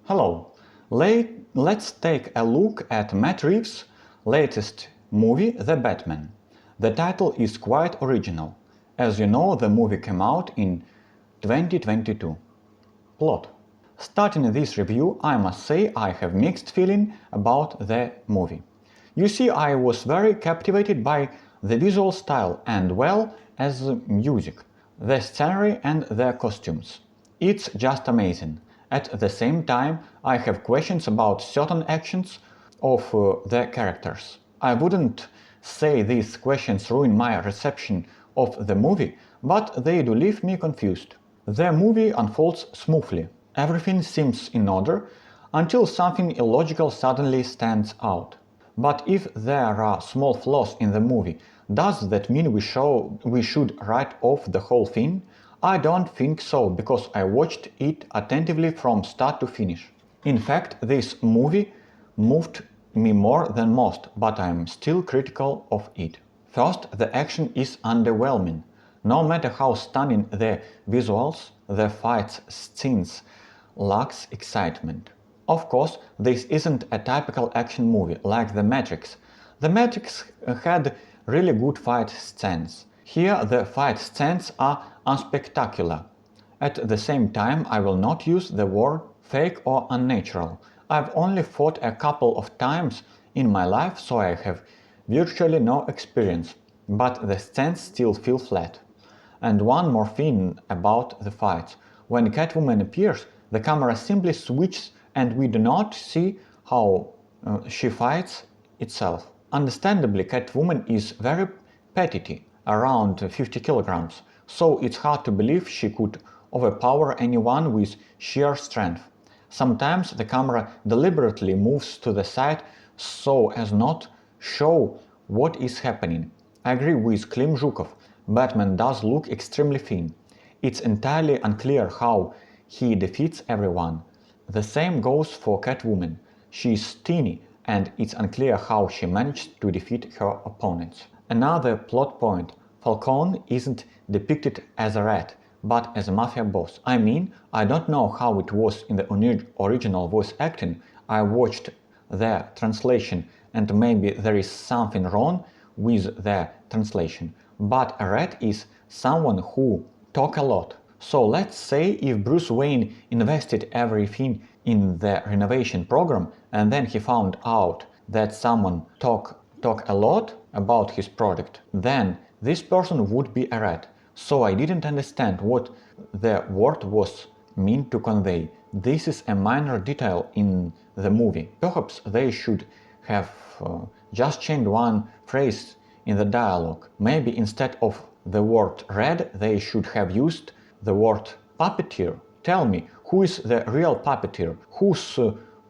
Hello, let's take a look at Matt Reeves' latest movie, The Batman. The title is quite original. As you know, the movie came out in 2022. Plot. Starting this review, I must say I have mixed feeling about the movie. You see, I was very captivated by the visual style and well as the music, the scenery and the costumes. It's just amazing. At the same time, I have questions about certain actions of the characters. I wouldn't say these questions ruin my reception of the movie, but they do leave me confused. The movie unfolds smoothly. Everything seems in order until something illogical suddenly stands out. But if there are small flaws in the movie, does that mean we should write off the whole thing? I don't think so, because I watched it attentively from start to finish. In fact, this movie moved me more than most, but I'm still critical of it. First, the action is underwhelming. No matter how stunning the visuals, the fight scenes lacks excitement. Of course, this isn't a typical action movie like The Matrix. The Matrix had really good fight scenes. Here the fight scenes are unspectacular. At the same time, I will not use the word fake or unnatural. I've only fought a couple of times in my life, so I have virtually no experience, but the scenes still feel flat. And one more thing about the fights. When Catwoman appears, the camera simply switches and we do not see how she fights itself. Understandably, Catwoman is very petty, around 50 kilograms, so it's hard to believe she could overpower anyone with sheer strength. Sometimes the camera deliberately moves to the side so as not show what is happening. I agree with Klim Zhukov. Batman does look extremely thin. It's entirely unclear how he defeats everyone. The same goes for Catwoman. She is teeny, and it's unclear how she managed to defeat her opponents. Another plot point: Falcone isn't depicted as a rat, but as a mafia boss. I don't know how it was in the original voice acting. I watched the translation and maybe there is something wrong with the translation. But a rat is someone who talks a lot. So let's say if Bruce Wayne invested everything in the renovation program and then he found out that someone talk a lot about his product, then this person would be a rat. So I didn't understand what the word was meant to convey. This is a minor detail in the movie. Perhaps they should have just changed one phrase in the dialogue. Maybe instead of the word red, they should have used the word puppeteer. Tell me, who is the real puppeteer? Who's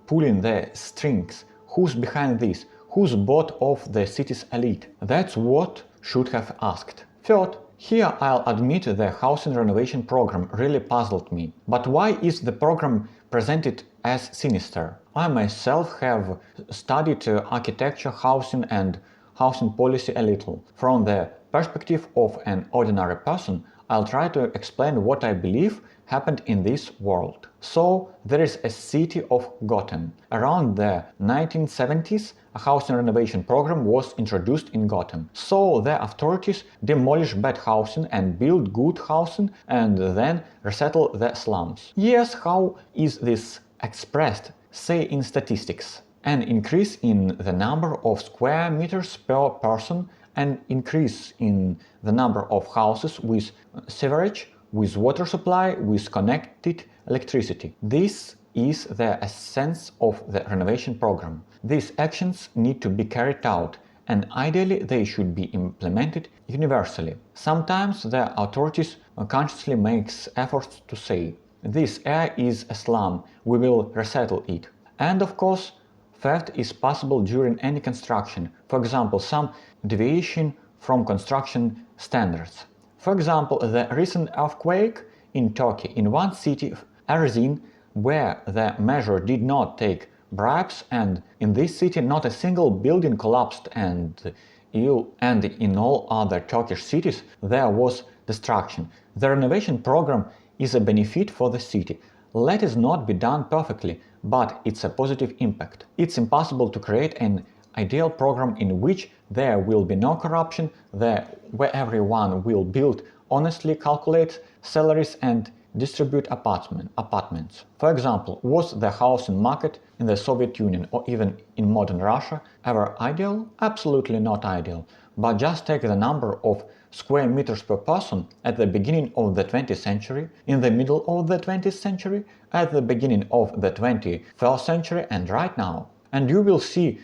pulling the strings? Who's behind this? Who's bought off the city's elite? That's what should have asked. Third, here I'll admit the housing renovation program really puzzled me. But why is the program presented as sinister? I myself have studied architecture, housing and housing policy a little. From the perspective of an ordinary person, I'll try to explain what I believe happened in this world. So, there is a city of Gotham. Around the 1970s, a housing renovation program was introduced in Gotham. So, the authorities demolish bad housing and build good housing and then resettle the slums. Yes, how is this expressed? Say in statistics. An increase in the number of square meters per person, an increase in the number of houses with sewerage, with water supply, with connected electricity. This is the essence of the renovation program. These actions need to be carried out, and ideally they should be implemented universally. Sometimes the authorities consciously make efforts to say, this area is a slum, we will resettle it. And of course, theft is possible during any construction, for example, some deviation from construction standards. For example, the recent earthquake in Turkey, in one city, Erzin, where the measure did not take bribes, and in this city not a single building collapsed, and in all other Turkish cities there was destruction. The renovation program is a benefit for the city. Let it not be done perfectly, but it's a positive impact. It's impossible to create an ideal program in which there will be no corruption, where everyone will build honestly, calculate salaries and distribute apartments. For example, was the housing market in the Soviet Union or even in modern Russia ever ideal? Absolutely not ideal. But just take the number of square meters per person at the beginning of the 20th century, in the middle of the 20th century, at the beginning of the 21st century and right now. And you will see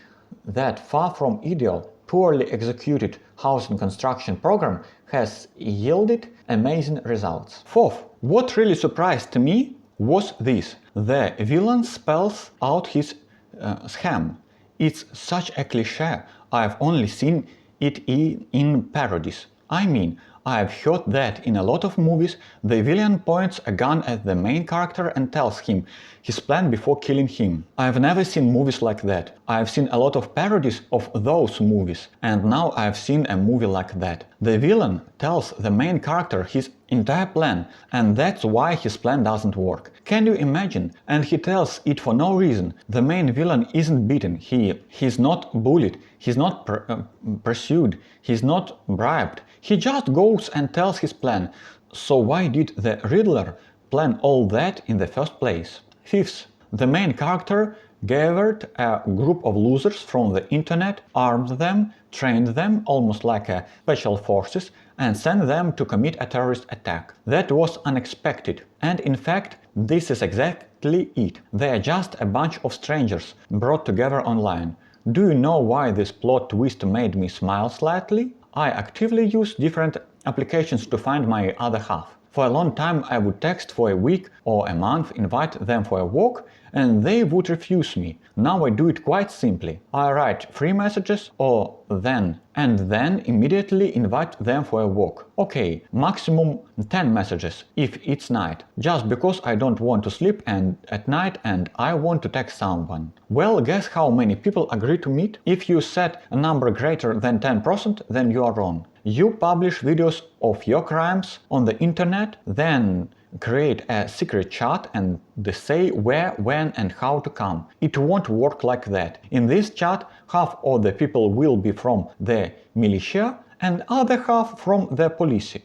that far from ideal, poorly executed housing construction program has yielded amazing results. Fourth, what really surprised me was this. The villain spells out his scam. It's such a cliché. I've only seen it in parodies. I mean, I've heard that in a lot of movies the villain points a gun at the main character and tells him his plan before killing him. I've never seen movies like that. I've seen a lot of parodies of those movies, and now I've seen a movie like that. The villain tells the main character his entire plan, and that's why his plan doesn't work. Can you imagine? And he tells it for no reason. The main villain isn't beaten, he's not bullied, he's not pursued, he's not bribed. He just goes and tells his plan. So why did the Riddler plan all that in the first place? Fifth, the main character gathered a group of losers from the internet, armed them, trained them almost like a special forces, and sent them to commit a terrorist attack. That was unexpected. And in fact, this is exactly it. They are just a bunch of strangers brought together online. Do you know why this plot twist made me smile slightly? I actively use different applications to find my other half. For a long time I would text for a week or a month, invite them for a walk, and they would refuse me. Now I do it quite simply. I write 3 messages and then immediately invite them for a walk. Okay, maximum 10 messages if it's night, just because I don't want to sleep at night and I want to text someone. Well, guess how many people agree to meet? If you set a number greater than 10%, then you are wrong. You publish videos of your crimes on the internet, then create a secret chat and they say where, when and how to come. It won't work like that. In this chat, half of the people will be from the militia and other half from the police.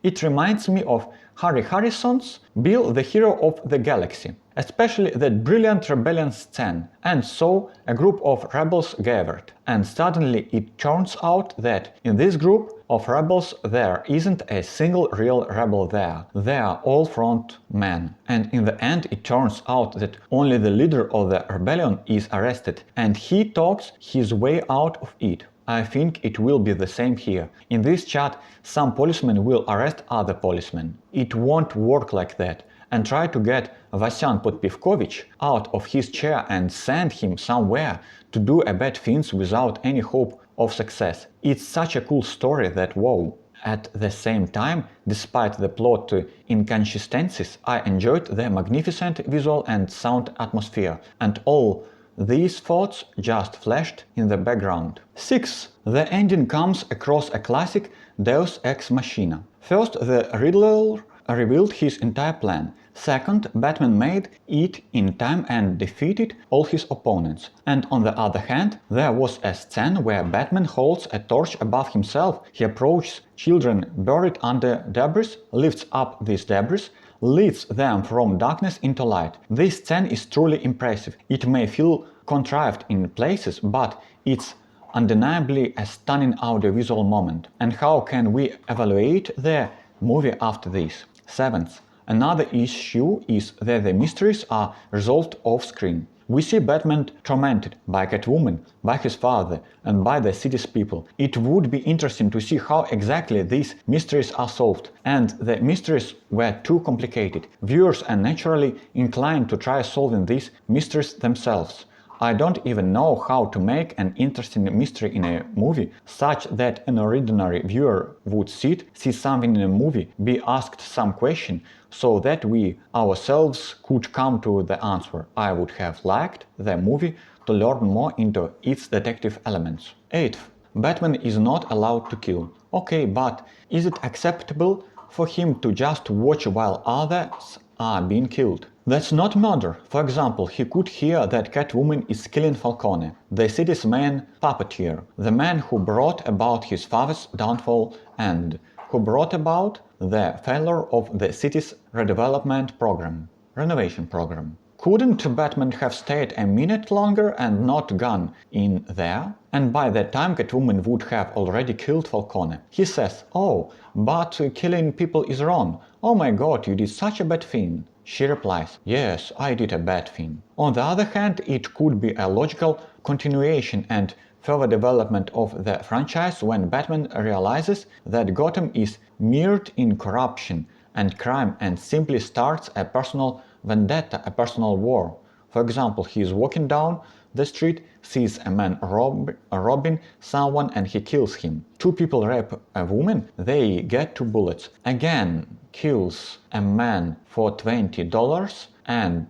It reminds me of Harry Harrison's Bill the Hero of the Galaxy, especially that brilliant rebellion scene. And so a group of rebels gathered, and suddenly it turns out that in this group of rebels there isn't a single real rebel there. They are all front men. And in the end it turns out that only the leader of the rebellion is arrested, and he talks his way out of it. I think it will be the same here. In this chat, some policemen will arrest other policemen. It won't work like that. And try to get Vasyan Podpivkovich out of his chair and send him somewhere to do a bad things without any hope of success. It's such a cool story that wow. At the same time, despite the plot inconsistencies, I enjoyed the magnificent visual and sound atmosphere, and all these thoughts just flashed in the background. 6. The ending comes across a classic Deus Ex Machina. First, the Riddler revealed his entire plan. Second, Batman made it in time and defeated all his opponents. And on the other hand, there was a scene where Batman holds a torch above himself. He approaches children buried under debris, lifts up these debris, leads them from darkness into light. This scene is truly impressive. It may feel contrived in places, but it's undeniably a stunning audiovisual moment. And how can we evaluate the movie after this? 7th. Another issue is that the mysteries are resolved off-screen. We see Batman tormented by Catwoman, by his father, and by the city's people. It would be interesting to see how exactly these mysteries are solved. And the mysteries were too complicated. Viewers are naturally inclined to try solving these mysteries themselves. I don't even know how to make an interesting mystery in a movie such that an ordinary viewer would see something in a movie, be asked some question, so that we ourselves could come to the answer. I would have liked the movie to learn more into its detective elements. 8th. Batman is not allowed to kill. Okay, but is it acceptable for him to just watch while others are being killed. That's not murder. For example, he could hear that Catwoman is killing Falcone, the city's main puppeteer, the man who brought about his father's downfall and who brought about the failure of the city's renovation program. Couldn't Batman have stayed a minute longer and not gone in there? And by that time Catwoman would have already killed Falcone. He says, "Oh, but killing people is wrong. Oh my god, you did such a bad thing." She replies, "Yes, I did a bad thing." On the other hand, it could be a logical continuation and further development of the franchise when Batman realizes that Gotham is mired in corruption and crime and simply starts a personal vendetta, a personal war. For example, he is walking down the street, sees a man robbing someone and he kills him. Two people rape a woman, they get 2 bullets. Again, kills a man for $20 and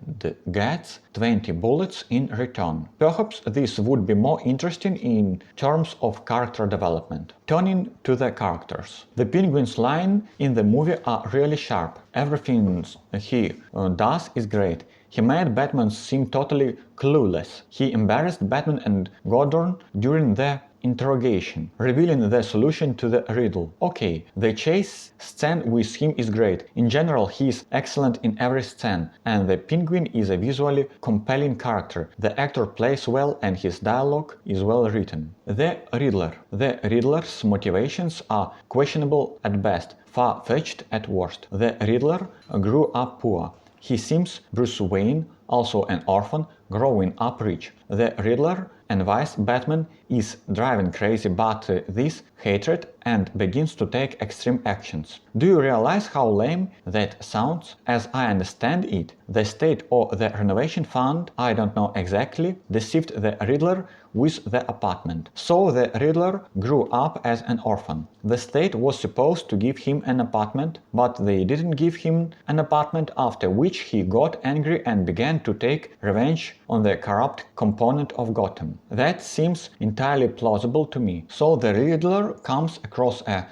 gets 20 bullets in return. Perhaps this would be more interesting in terms of character development. Turning to the characters. The Penguin's lines in the movie are really sharp. Everything he does is great. He made Batman seem totally clueless. He embarrassed Batman and Gordon during the interrogation, revealing the solution to the riddle. Okay, the chase scene with him is great. In general, he is excellent in every scene, and the Penguin is a visually compelling character. The actor plays well and his dialogue is well written. The Riddler. The Riddler's motivations are questionable at best, far-fetched at worst. The Riddler grew up poor. He seems Bruce Wayne, also an orphan, growing up rich. The Riddler envies Batman, is driven crazy by this hatred and begins to take extreme actions. Do you realize how lame that sounds? As I understand it, the state or the renovation fund, I don't know exactly, deceived the Riddler with the apartment. So the Riddler grew up as an orphan. The state was supposed to give him an apartment, but they didn't give him an apartment, after which he got angry and began to take revenge on the corrupt component of Gotham. That seems entirely plausible to me. So the Riddler comes across a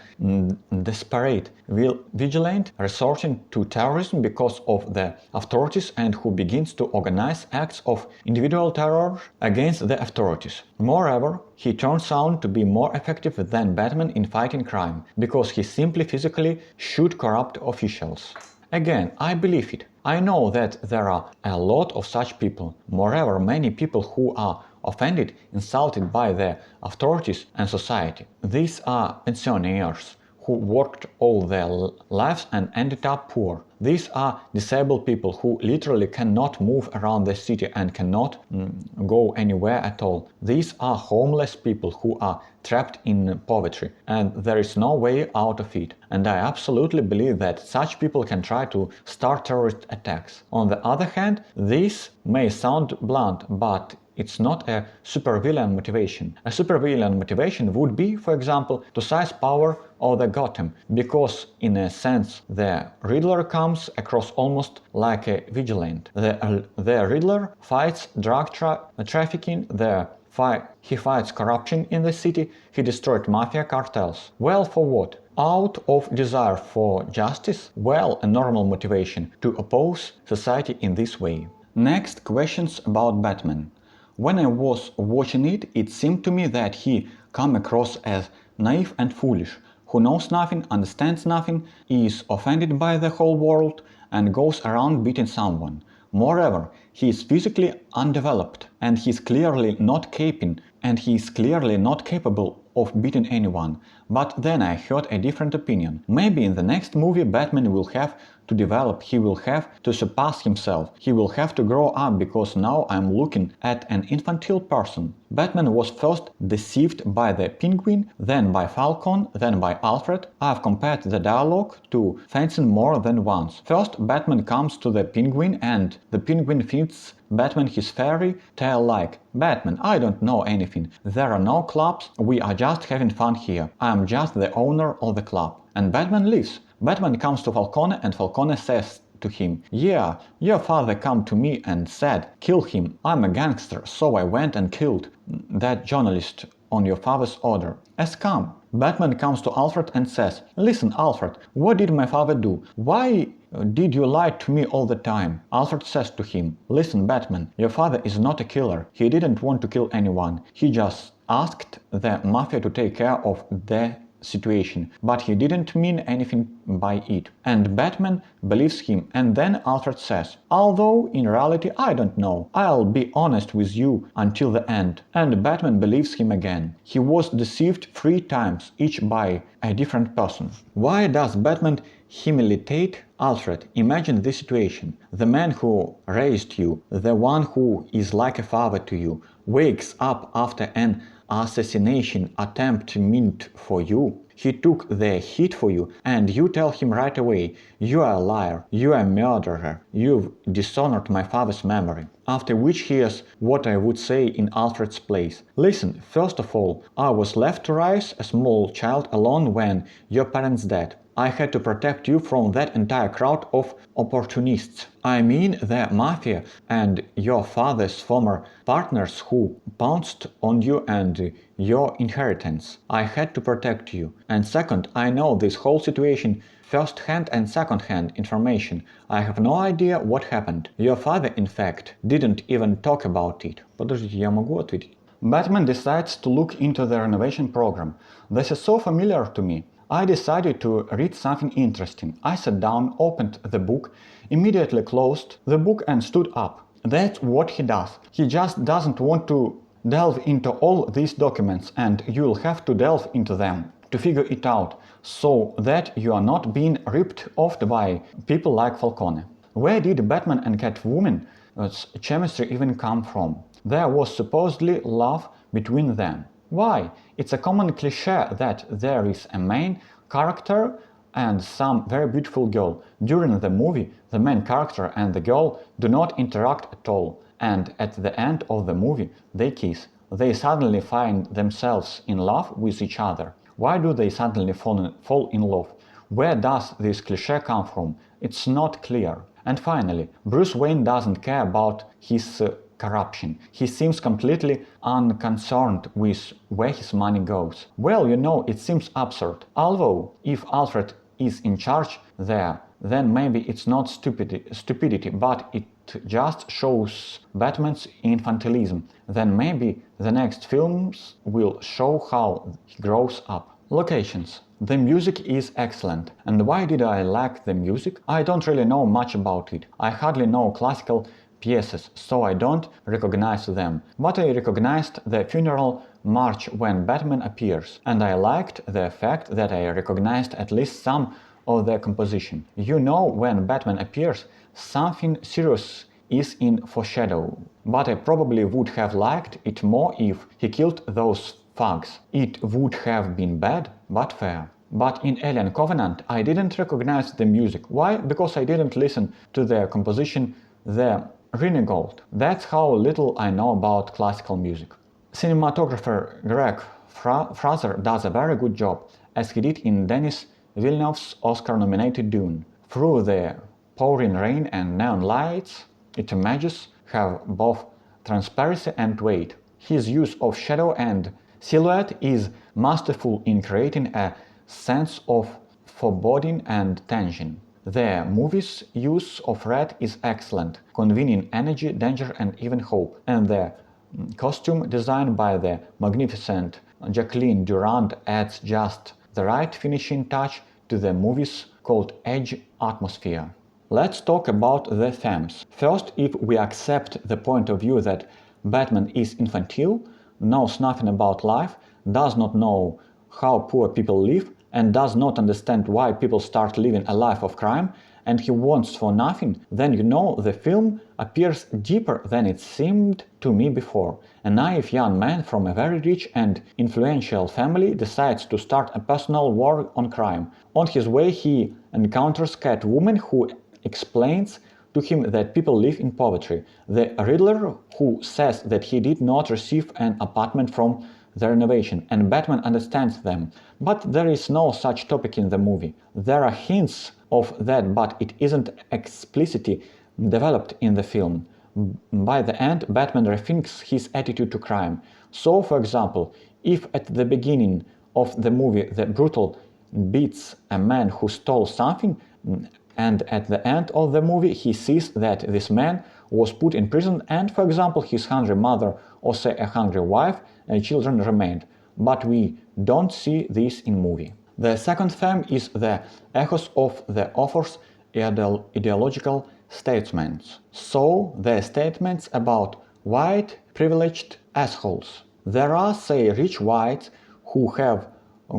desperate vigilante resorting to terrorism because of the authorities and who begins to organize acts of individual terror against the authorities. Moreover, he turns out to be more effective than Batman in fighting crime, because he simply physically shoots corrupt officials. Again, I believe it. I know that there are a lot of such people. Moreover, many people who are offended, insulted by the authorities and society. These are pensioners who worked all their lives and ended up poor. These are disabled people who literally cannot move around the city and cannot go anywhere at all. These are homeless people who are trapped in poverty and there is no way out of it. And I absolutely believe that such people can try to start terrorist attacks. On the other hand, this may sound blunt, but it's not a supervillain motivation. A supervillain motivation would be, for example, to seize power over Gotham, because in a sense the Riddler comes across almost like a vigilante. The Riddler fights drug trafficking, he fights corruption in the city, he destroyed mafia cartels. Well, for what? Out of desire for justice? Well, a normal motivation to oppose society in this way. Next, questions about Batman. When I was watching it, it seemed to me that he came across as naive and foolish, who knows nothing, understands nothing, is offended by the whole world, and goes around beating someone. Moreover, he is physically undeveloped, and he is clearly not capable of beating anyone. But then I heard a different opinion. Maybe in the next movie Batman will have to develop, he will have to surpass himself, he will have to grow up, because now I'm looking at an infantile person. Batman was first deceived by the Penguin, then by Falcon, then by Alfred. I've compared the dialogue to fencing more than once. First, Batman comes to the Penguin and the Penguin feeds Batman his fairy tale like, "Batman, I don't know anything. There are no clubs, we are just having fun here. I'm just the owner of the club." And Batman leaves. Batman comes to Falcone and Falcone says to him, "Yeah, your father came to me and said, kill him. I'm a gangster, so I went and killed that journalist on your father's order." A scum. Batman comes to Alfred and says, "Listen, Alfred, what did my father do? Why Did you lie to me all the time? Alfred says to him, listen, Batman, your father is not a killer. He didn't want to kill anyone. He just asked the mafia to take care of the situation, but he didn't mean anything by it. And Batman believes him, and then Alfred says, although in reality I don't know, I'll be honest with you until the end. And Batman believes him again. He was deceived 3 times, each by a different person. Why does Batman humiliate Alfred? Imagine this situation. The man who raised you, the one who is like a father to you, wakes up after an assassination attempt meant for you. He took the hit for you, and you tell him right away, you are a liar, you are a murderer, you've dishonored my father's memory. After which here's what I would say in Alfred's place. Listen, first of all, I was left to raise a small child alone when your parents died. I had to protect you from that entire crowd of opportunists. I mean the mafia and your father's former partners who pounced on you and your inheritance. I had to protect you. And second, I know this whole situation first-hand and second-hand information. I have no idea what happened. Your father, in fact, didn't even talk about it. Подождите, я могу ответить? Batman decides to look into the renovation program. This is so familiar to me. I decided to read something interesting. I sat down, opened the book, immediately closed the book and stood up. That's what he does. He just doesn't want to delve into all these documents, and you'll have to delve into them to figure it out, so that you are not being ripped off by people like Falcone. Where did Batman and Catwoman's chemistry even come from? There was supposedly love between them. Why? It's a common cliché that there is a main character and some very beautiful girl. During the movie, the main character and the girl do not interact at all, and at the end of the movie, they kiss. They suddenly find themselves in love with each other. Why do they suddenly fall in love? Where does this cliché come from? It's not clear. And finally, Bruce Wayne doesn't care about his corruption. He seems completely unconcerned with where his money goes. Well, it seems absurd. Although, if Alfred is in charge there, then maybe it's not stupidity, but it just shows Batman's infantilism. Then maybe the next films will show how he grows up. Locations. The music is excellent. And why did I like the music? I don't really know much about it. I hardly know classical pieces, so I don't recognize them. But I recognized the funeral march when Batman appears, and I liked the fact that I recognized at least some of the composition. When Batman appears, something serious is in foreshadow. But I probably would have liked it more if he killed those thugs. It would have been bad, but fair. But in Alien Covenant, I didn't recognize the music. Why? Because I didn't listen to the composition, the Renegold. That's how little I know about classical music. Cinematographer Greg Fraser does a very good job, as he did in Denis Villeneuve's Oscar-nominated Dune. Through the pouring rain and neon lights, its images have both transparency and weight. His use of shadow and silhouette is masterful in creating a sense of foreboding and tension. The movie's use of red is excellent, conveying energy, danger and even hope. And the costume design by the magnificent Jacqueline Durand adds just the right finishing touch to the movie's cold-edge atmosphere. Let's talk about the themes. First, if we accept the point of view that Batman is infantile, knows nothing about life, does not know how poor people live, and does not understand why people start living a life of crime, and he wants for nothing, then the film appears deeper than it seemed to me before. A naive young man from a very rich and influential family decides to start a personal war on crime. On his way, he encounters Catwoman, who explains to him that people live in poverty. The Riddler, who says that he did not receive an apartment from the renovation, and Batman understands them. But there is no such topic in the movie. There are hints of that, but it isn't explicitly developed in the film. By the end, Batman rethinks his attitude to crime. So, for example, if at the beginning of the movie the brutal beats a man who stole something, And at the end of the movie he sees that this man was put in prison and, for example, his hungry mother or say a hungry wife and children remained. But we don't see this in movie. The second theme is the echoes of the author's ideological statements. So the statements about white privileged assholes. There are, say, rich whites who have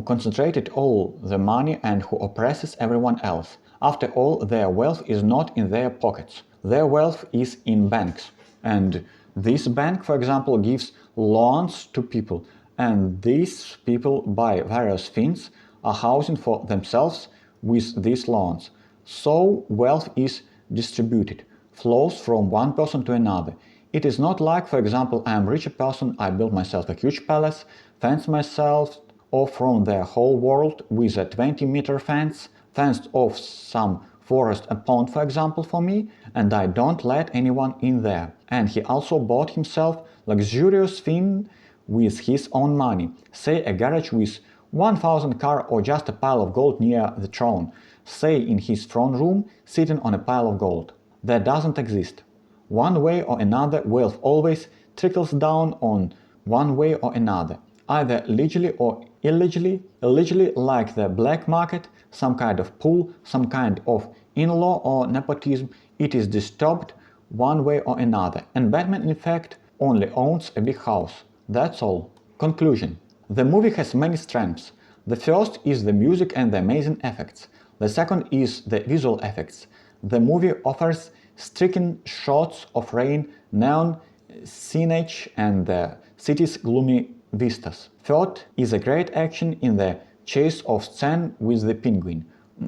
concentrated all the money and who oppresses everyone else. After all, their wealth is not in their pockets. Their wealth is in banks. And this bank, for example, gives loans to people. And these people buy various things, a housing for themselves with these loans. So wealth is distributed, flows from one person to another. It is not like, for example, I am a rich person, I built myself a huge palace, fence myself off from the whole world with a 20-meter fence, fenced off some forest, a pond, for example, for me, and I don't let anyone in there. And he also bought himself luxurious thing with his own money, say a garage with 1,000 car or just a pile of gold near the throne, say in his throne room sitting on a pile of gold. That doesn't exist. One way or another, wealth always trickles down on one way or another, either legally or illegally, like the black market, some kind of pool, some kind of in-law or nepotism. It is disturbed one way or another, and Batman in fact only owns a big house. That's all. Conclusion. The movie has many strengths. The first is the music and the amazing effects. The second is the visual effects. The movie offers striking shots of rain, neon, scenage and the city's gloomy vistas. Third is a great action in the chase of Stan with the penguin.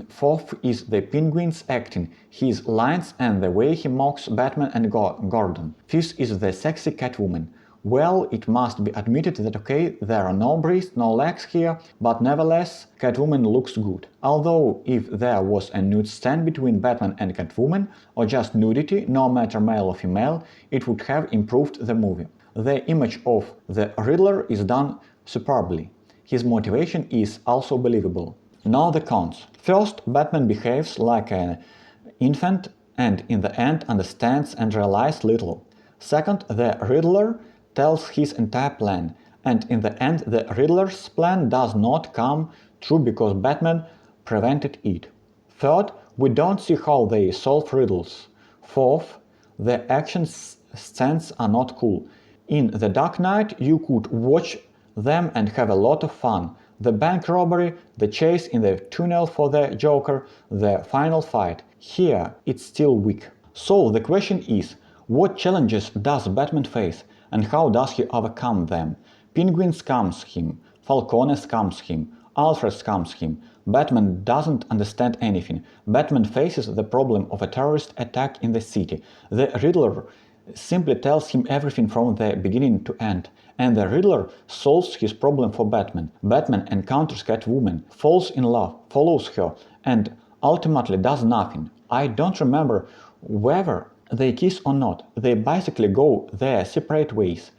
Fourth is the penguin's acting, his lines and the way he mocks Batman and Gordon. Fifth is the sexy Catwoman. Well, it must be admitted that okay, there are no breasts, no legs here, but nevertheless, Catwoman looks good. Although if there was a nude stand between Batman and Catwoman, or just nudity, no matter male or female, it would have improved the movie. The image of the Riddler is done superbly. His motivation is also believable. Now the cons. First, Batman behaves like an infant and in the end understands and realizes little. Second, the Riddler tells his entire plan, and in the end the Riddler's plan does not come true because Batman prevented it. Third, we don't see how they solve riddles. Fourth, the action scenes are not cool. In The Dark Knight you could watch them and have a lot of fun. The bank robbery, the chase in the tunnel for the Joker, the final fight. Here it's still weak. So the question is, what challenges does Batman face and how does he overcome them? Penguin scams him, Falcone scams him, Alfred scams him. Batman doesn't understand anything. Batman faces the problem of a terrorist attack in the city. The Riddler simply tells him everything from the beginning to end. And the Riddler solves his problem for Batman. Batman encounters Catwoman, falls in love, follows her, and ultimately does nothing. I don't remember whether they kiss or not. They basically go their separate ways.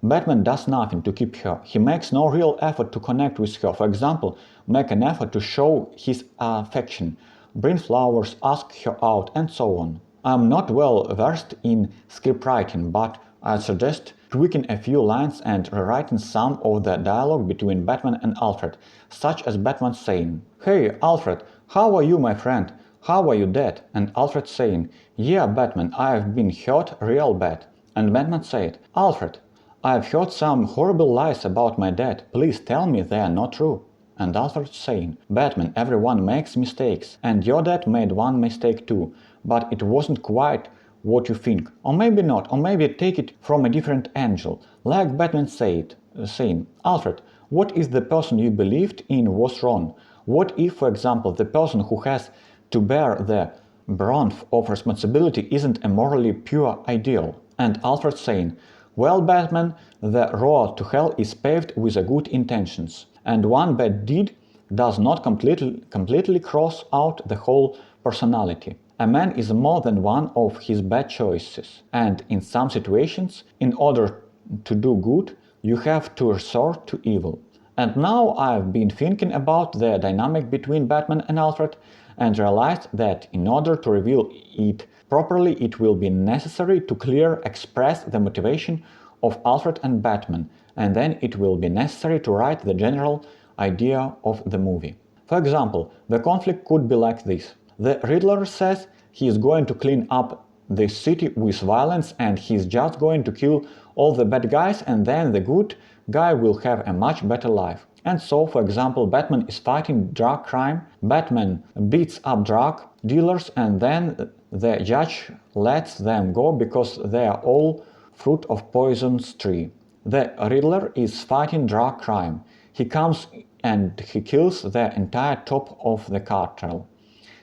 Batman does nothing to keep her. He makes no real effort to connect with her. For example, make an effort to show his affection, bring flowers, ask her out, and so on. I'm not well versed in scriptwriting, but I suggest tweaking a few lines and rewriting some of the dialogue between Batman and Alfred, such as Batman saying, "Hey Alfred, how are you my friend? How are you dead?" And Alfred saying, "Yeah Batman, I've been hurt real bad." And Batman said, "Alfred, I've heard some horrible lies about my dad, please tell me they are not true." And Alfred saying, "Batman, everyone makes mistakes, and your dad made one mistake too, but it wasn't quite what you think. Or maybe not, or maybe take it from a different angle." Like Batman said, saying, "Alfred, what if the person you believed in was wrong? What if, for example, the person who has to bear the brunt of responsibility isn't a morally pure ideal?" And Alfred saying, "Well, Batman, the road to hell is paved with good intentions, and one bad deed does not completely cross out the whole personality. A man is more than one of his bad choices, and in some situations, in order to do good, you have to resort to evil." And now I've been thinking about the dynamic between Batman and Alfred, and realized that in order to reveal it properly, it will be necessary to clearly express the motivation of Alfred and Batman, and then it will be necessary to write the general idea of the movie. For example, the conflict could be like this. The Riddler says he is going to clean up the city with violence and he's just going to kill all the bad guys, and then the good guy will have a much better life. And so, for example, Batman is fighting drug crime, Batman beats up drug dealers, and then the judge lets them go because they are all fruit of poison's tree. The Riddler is fighting drug crime. He comes and he kills the entire top of the cartel.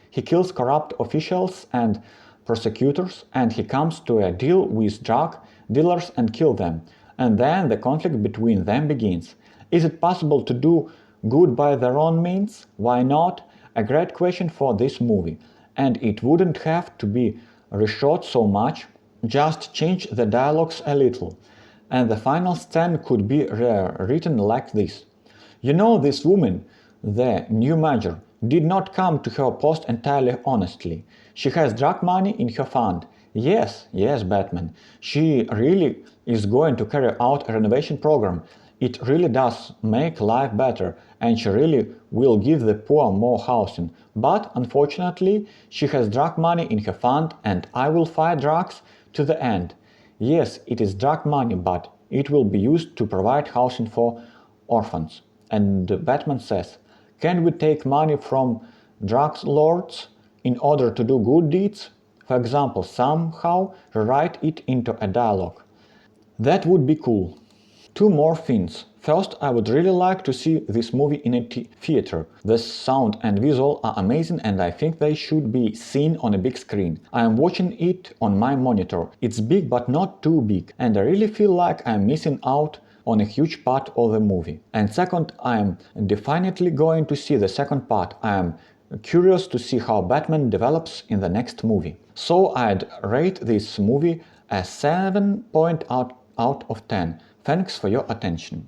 He kills corrupt officials and prosecutors, and he comes to a deal with drug dealers and kills them. And then the conflict between them begins. Is it possible to do good by their own means? Why not? A great question for this movie. And it wouldn't have to be reshot so much, just change the dialogues a little. And the final scene could be written like this. You know, this woman, the new major, did not come to her post entirely honestly. She has drug money in her fund. Yes, Batman. She really is going to carry out a renovation program. It really does make life better, and she really will give the poor more housing. But unfortunately, she has drug money in her fund, and I will fight drugs to the end. Yes, it is drug money, but it will be used to provide housing for orphans. And Batman says, can we take money from drug lords in order to do good deeds? For example, somehow rewrite it into a dialogue. That would be cool. Two more things. First, I would really like to see this movie in a theater. The sound and visual are amazing and I think they should be seen on a big screen. I am watching it on my monitor. It's big but not too big, and I really feel like I am missing out on a huge part of the movie. And second, I am definitely going to see the second part. I am curious to see how Batman develops in the next movie. So I'd rate this movie a 7 out of 10. Thanks for your attention.